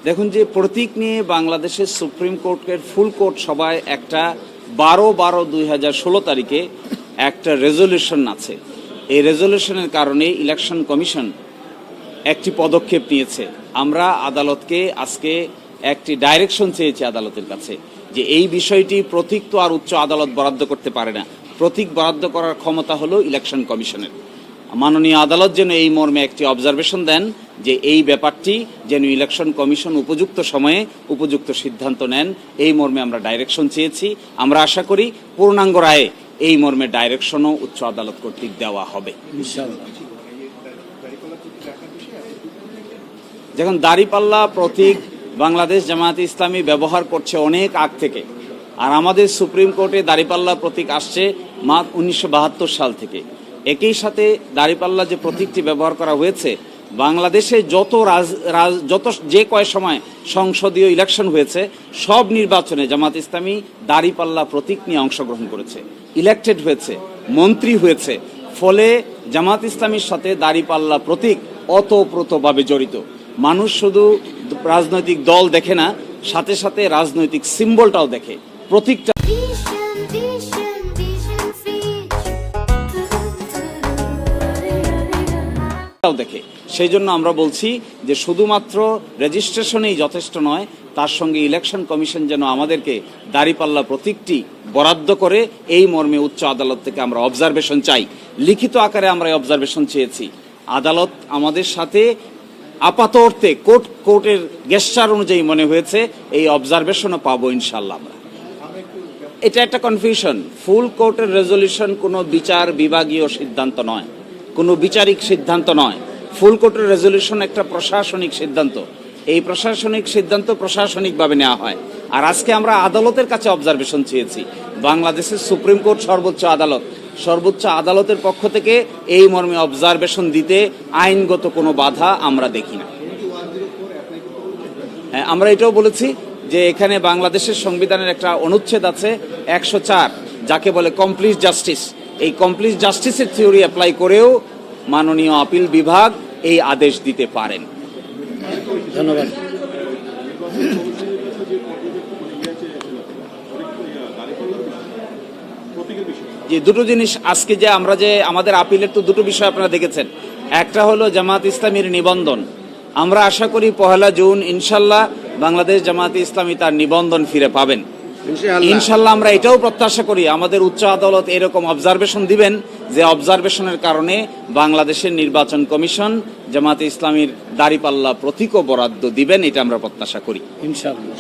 দেখুন, যে প্রতীক নিয়ে বাংলাদেশের সুপ্রিম কোর্টের ফুল কোর্ট সভায় একটা 12/12/2016 তারিখে একটা রেজলিউশন আছে। এই রেজলিউশনের কারণে ইলেকশন কমিশন একটি পদক্ষেপ নিয়েছে। আমরা আদালতকে আজকে একটি ডাইরেকশন চেয়েছি আদালতের কাছে যে এই বিষয়টি প্রতীক তো আর উচ্চ আদালত বরাদ্দ করতে পারে না, প্রতীক বরাদ্দ করার ক্ষমতা হলো ইলেকশন কমিশনের। মাননীয় আদালত যেন এই মর্মে একটি অবজারভেশন দেন যে এই ব্যাপারটি যেন ইলেকশন কমিশন উপযুক্ত সময়ে উপযুক্ত সিদ্ধান্ত নেন, এই মর্মে আমরা ডাইরেকশন চেয়েছি। আমরা আশা করি পূর্ণাঙ্গ রায়ে এই মর্মে ডাইরেকশনও উচ্চ আদালত কর্তৃক দেওয়া হবে ইনশাআল্লাহ। যখন দাঁড়িপাল্লা প্রতীক বাংলাদেশ জামায়াতে ইসলামী ব্যবহার করছে অনেক আগ থেকে, আর আমাদের সুপ্রিম কোর্টে দাঁড়িপাল্লা প্রতীক আসছে 1972 সাল থেকে। একই সাথে দাঁড়িপাল্লা যে প্রতীকটি ব্যবহার করা হয়েছে, বাংলাদেশে যত যে কয় সময় সংসদীয় ইলেকশন হয়েছে সব নির্বাচনে জামাত ইসলামী দাঁড়িপাল্লা প্রতীক নিয়ে অংশগ্রহণ করেছে, ইলেক্টেড হয়েছে, মন্ত্রী হয়েছে। ফলে জামাত ইসলামীর সাথে দাঁড়িপাল্লা প্রতীক ওতপ্রোতভাবে জড়িত। মানুষ শুধু রাজনৈতিক দল দেখে না, সাথে সাথে রাজনৈতিক সিম্বলটাও দেখে, প্রতীকটা দেখে। সেই জন্য আমরা বলছি যে শুধুমাত্র রেজিস্ট্রেশনেই যথেষ্ট নয়, তার সঙ্গে ইলেকশন কমিশন যেন আমাদেরকে দাঁড়িপাল্লা প্রতীকটি বরাদ্দ করে, এই মর্মে উচ্চ আদালত থেকে আমরা অবজারভেশন চাই। লিখিত আকারে আমরা অবজারভেশন চেয়েছি। আদালত আমাদের সাথে আপাত অর্থে কোর্টের গেস্টার অনুযায়ী মনে হয়েছে এই অবজারভেশনও পাবো ইনশাল্লাহ আমরা। এটা একটা কনফিউশন। ফুল কোর্টের রেজলিউশন কোনো বিচার বিভাগীয় সিদ্ধান্ত নয়, কোনো বিচারিক সিদ্ধান্ত নয়। ফুল কোর্টের রেজলিউশন একটা প্রশাসনিক সিদ্ধান্ত। এই প্রশাসনিক সিদ্ধান্ত প্রশাসনিকভাবে নেওয়া হয়। আর আজকে আমরা আদালতের কাছে অবজারভেশন চেয়েছি। বাংলাদেশের সুপ্রিম কোর্ট সর্বোচ্চ আদালতের পক্ষ থেকে এই মর্মে অবজারভেশন দিতে আইনগত কোনো বাধা আমরা দেখি না। আমরা এটাও বলেছি যে এখানে বাংলাদেশের সংবিধানের একটা অনুচ্ছেদ আছে 104, যাকে বলে কমপ্লিট জাস্টিস। এই কমপ্লিট জাস্টিসের থিওরি অ্যাপ্লাই করেও মাননীয় আপিল বিভাগ এই আদেশ দিতে পারেন। ধন্যবাদ। যে দুটো জিনিস আজকে যে আমরা যে আমাদের আপিলের তো দুটো বিষয় আপনারা দেখেছেন। একটা হলো জামাত ইসলামীর নিবন্ধন। আমরা আশা করি 1 জুন ইনশাল্লাহ বাংলাদেশ জামাতে ইসলামী তার নিবন্ধন ফিরে পাবেন ইনশাল্লাহ। আমরা এটাও প্রত্যাশা করি আমাদের উচ্চ আদালত এরকম অবজারভেশন দিবেন, যে অবজারভেশনের কারণে বাংলাদেশের নির্বাচন কমিশন জামাতে ইসলামীর দাঁড়িপাল্লা প্রতীকও বরাদ্দ দিবেন, এটা আমরা প্রত্যাশা করি ইনশাল্লাহ।